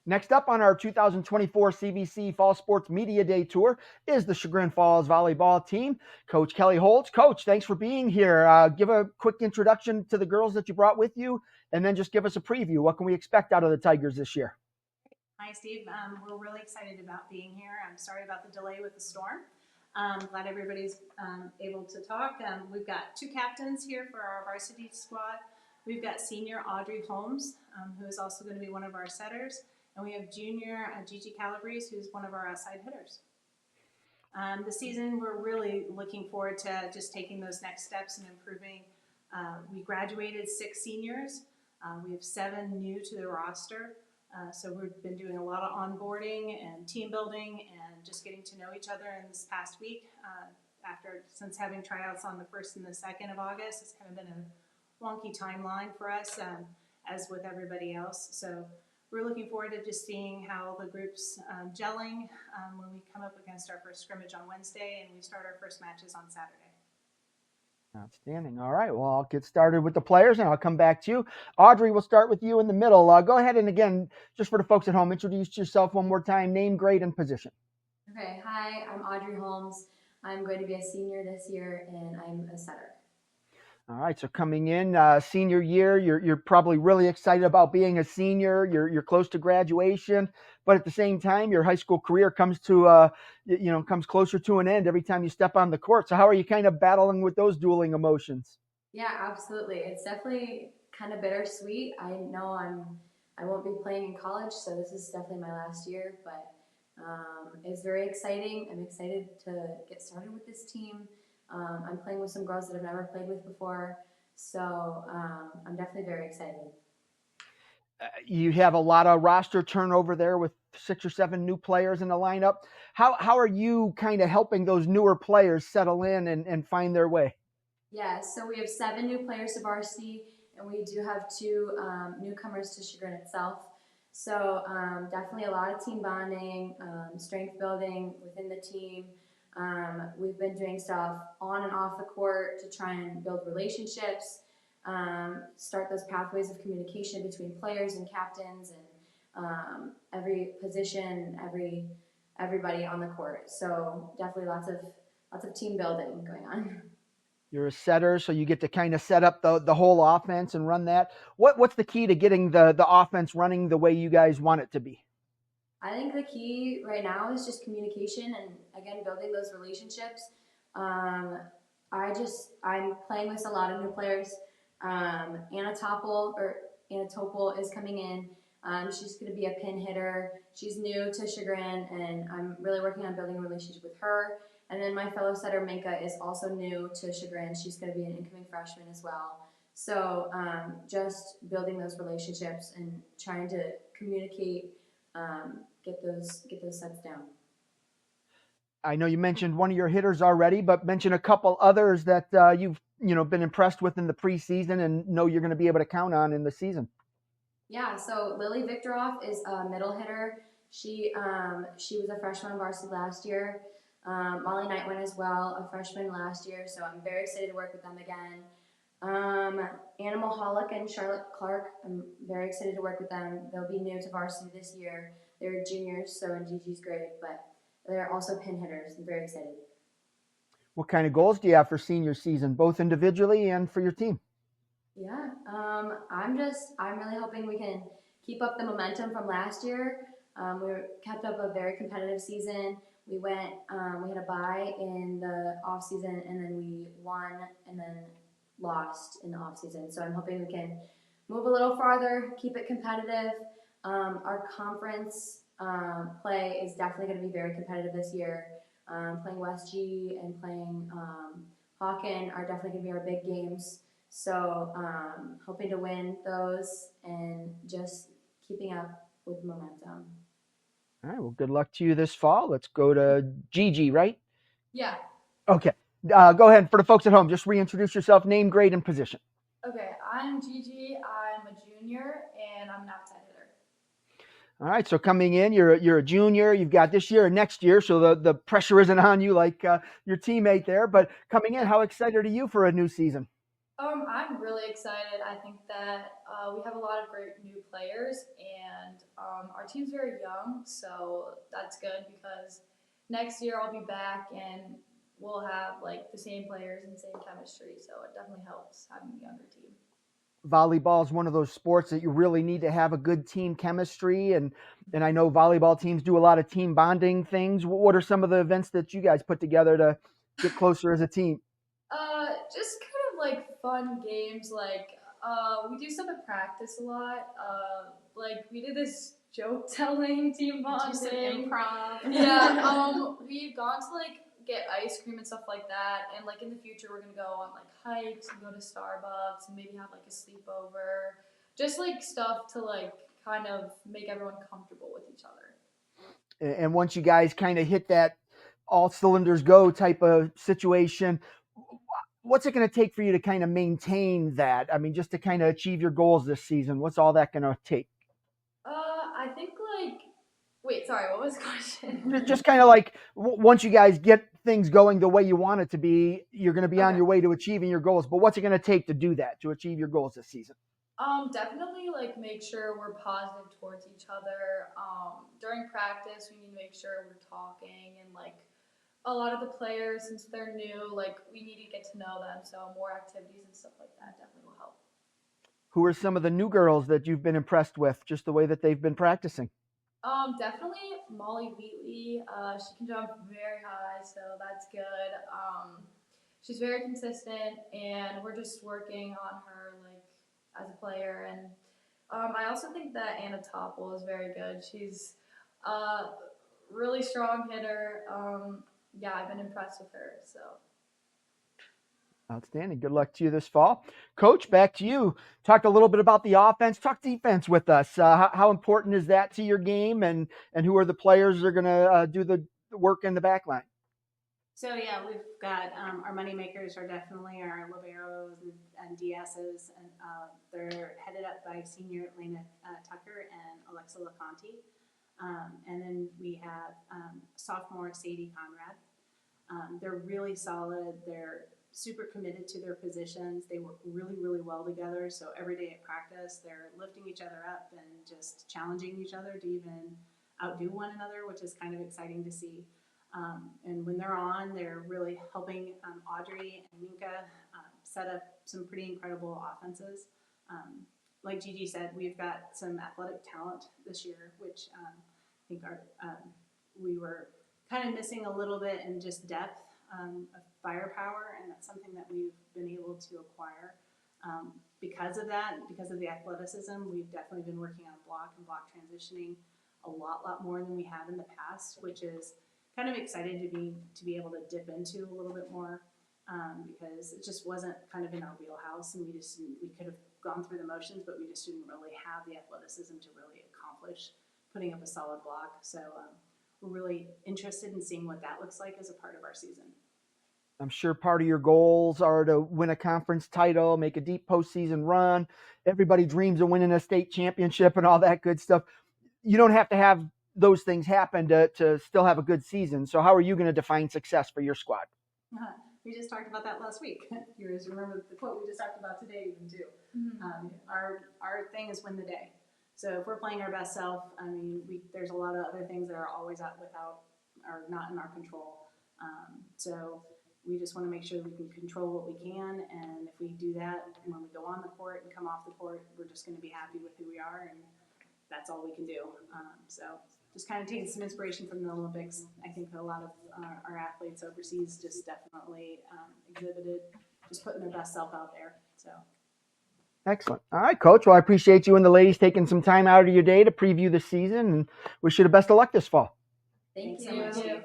Next up on our 2024 CVC Fall Sports Media Day Tour is the Chagrin Falls Volleyball team. Coach Kelly Holtz. Coach, thanks for being here. Give a quick introduction to the girls that you brought with you, and then just give us a preview. What can we expect out of the Tigers this year? Hi, Steve. We're really excited about being here. I'm sorry about the delay with the storm. Glad everybody's able to talk. We've got two captains here for our varsity squad. We've got senior Audrey Holmes, who is also going to be one of our setters. And we have junior Gigi Calabrese, who's one of our outside hitters. The season, we're really looking forward to just taking those next steps and improving. We graduated 6 seniors. We have 7 new to the roster. So we've been doing a lot of onboarding and team building and just getting to know each other in this past week. Since having tryouts on the 1st and the 2nd of August, it's kind of been a wonky timeline for us, as with everybody else. So we're looking forward to just seeing how the group's gelling when we come up against our first scrimmage on Wednesday and we start our first matches on Saturday. Outstanding. All right. Well, I'll get started with the players and I'll come back to you. Audrey, we'll start with you in the middle. Go ahead and again, just for the folks at home, introduce yourself one more time, name, grade, and position. Okay. Hi, I'm Audrey Holmes. I'm going to be a senior this year and I'm a setter. All right, so coming in senior year, you're probably really excited about being a senior. You're close to graduation, but at the same time, your high school career comes to comes closer to an end every time you step on the court. So how are you kind of battling with those dueling emotions? Yeah, absolutely. It's definitely kind of bittersweet. I know I won't be playing in college, so this is definitely my last year, but it's very exciting. I'm excited to get started with this team. I'm playing with some girls that I've never played with before, so I'm definitely very excited. You have a lot of roster turnover there with 6 or 7 new players in the lineup. How are you kind of helping those newer players settle in and find their way? Yeah, so we have 7 new players to varsity, and we do have 2 newcomers to Chagrin itself. So definitely a lot of team bonding, strength building within the team. We've been doing stuff on and off the court to try and build relationships, start those pathways of communication between players and captains and every position, everybody on the court. So definitely lots of team building going on. You're a setter, so you get to kind of set up the whole offense and run that. What's the key to getting the offense running the way you guys want it to be? I think the key right now is just communication and, again, building those relationships. I'm playing with a lot of new players. Anna Topol is coming in. She's going to be a pin hitter. She's new to Chagrin, and I'm really working on building a relationship with her. And then my fellow setter, Minka, is also new to Chagrin. She's going to be an incoming freshman as well. So just building those relationships and trying to communicate, get those sets down. I know you mentioned one of your hitters already, but mention a couple others that you've been impressed with in the preseason and know you're going to be able to count on in the season. Yeah, so Lily Victoroff is a middle hitter. She was a freshman on varsity last year. Molly Knight went as well, a freshman last year, so I'm very excited to work with them again. Anna Mahalik and Charlotte Clark, I'm very excited to work with them. They'll be new to varsity this year. They're juniors, so in Gigi's grade, but they're also pin hitters. I'm very excited. What kind of goals do you have for senior season, both individually and for your team? Yeah, I'm really hoping we can keep up the momentum from last year. We kept up a very competitive season. We had a bye in the off season, and then we won and then lost in the off season. So I'm hoping we can move a little farther, keep it competitive. Our conference play is definitely going to be very competitive this year. Playing West G and playing Hawken are definitely going to be our big games. So hoping to win those and just keeping up with momentum. All right, well, good luck to you this fall. Let's go to Gigi, right? Yeah. Okay. Go ahead. For the folks at home, just reintroduce yourself, name, grade, and position. Okay, I'm Gigi. I'm a junior, and I'm an outside hitter. All right, so coming in, you're a junior. You've got this year and next year, so the pressure isn't on you like your teammate there. But coming in, how excited are you for a new season? I'm really excited. I think that we have a lot of great new players, and our team's very young, so that's good because next year I'll be back and we'll have like the same players and same chemistry. So it definitely helps having a younger team. Volleyball is one of those sports that you really need to have a good team chemistry, and I know volleyball teams do a lot of team bonding things. What are some of the events that you guys put together to get closer as a team? Just kind of like fun games. Like we do stuff at practice a lot. Like we did this joke telling team Do some bonding. improv. Yeah. We've gone to like get ice cream and stuff like that, and like in the future we're gonna go on like hikes and go to Starbucks and maybe have like a sleepover. Just like stuff to like kind of make everyone comfortable with each other. And once you guys kind of hit that all cylinders go type of situation, what's it going to take for you to kind of maintain that? I mean, just to kind of achieve your goals this season, what's all that going to take? I think like wait, sorry, what was the question? Just kind of like once you guys get things going the way you want it to be, you're going to be on your way to achieving your goals. But what's it going to take to do that, to achieve your goals this season? Definitely like make sure we're positive towards each other. During practice, we need to make sure we're talking and like a lot of the players, since they're new, like we need to get to know them. So more activities and stuff like that definitely will help. Who are some of the new girls that you've been impressed with, just the way that they've been practicing? Definitely Molly Wheatley. She can jump very high, so that's good. She's very consistent, and we're just working on her like as a player. And I also think that Anna Topple is very good. She's a really strong hitter. Yeah, I've been impressed with her. So. Outstanding. Good luck to you this fall. Coach, back to you. Talked a little bit about the offense. Talk defense with us. How important is that to your game, and who are the players that are going to do the work in the back line? So yeah, we've got our money makers are definitely our liberos and DSs, and they're headed up by senior Lena Tucker and Alexa LaConte. And then we have sophomore Sadie Conrad. They're really solid. They're super committed to their positions. They work really, really well together. So every day at practice, they're lifting each other up and just challenging each other to even outdo one another, which is kind of exciting to see. And when they're on, they're really helping Audrey and Minka set up some pretty incredible offenses. Like Gigi said, we've got some athletic talent this year, which I think we were kind of missing a little bit in just depth of firepower, and that's something that we've been able to acquire. Because of that, because of the athleticism, we've definitely been working on block and block transitioning a lot more than we have in the past, which is kind of excited to be able to dip into a little bit more, because it just wasn't kind of in our wheelhouse, and we could have gone through the motions, but we just didn't really have the athleticism to really accomplish putting up a solid block. So we're really interested in seeing what that looks like as a part of our season. I'm sure part of your goals are to win a conference title, make a deep postseason run. Everybody dreams of winning a state championship and all that good stuff. You don't have to have those things happen to still have a good season. So how are you going to define success for your squad? We just talked about that last week. You guys remember the quote we just talked about today even too. Mm-hmm. Our thing is win the day. So if we're playing our best self, I mean, there's a lot of other things that are always not in our control. So we just want to make sure we can control what we can, and if we do that, and when we go on the court and come off the court, we're just going to be happy with who we are, and that's all we can do. So just kind of taking some inspiration from the Olympics. I think that a lot of our athletes overseas just definitely exhibited just putting their best self out there. So. Excellent. All right, Coach. Well, I appreciate you and the ladies taking some time out of your day to preview the season, and wish you the best of luck this fall. Thank Thanks so much.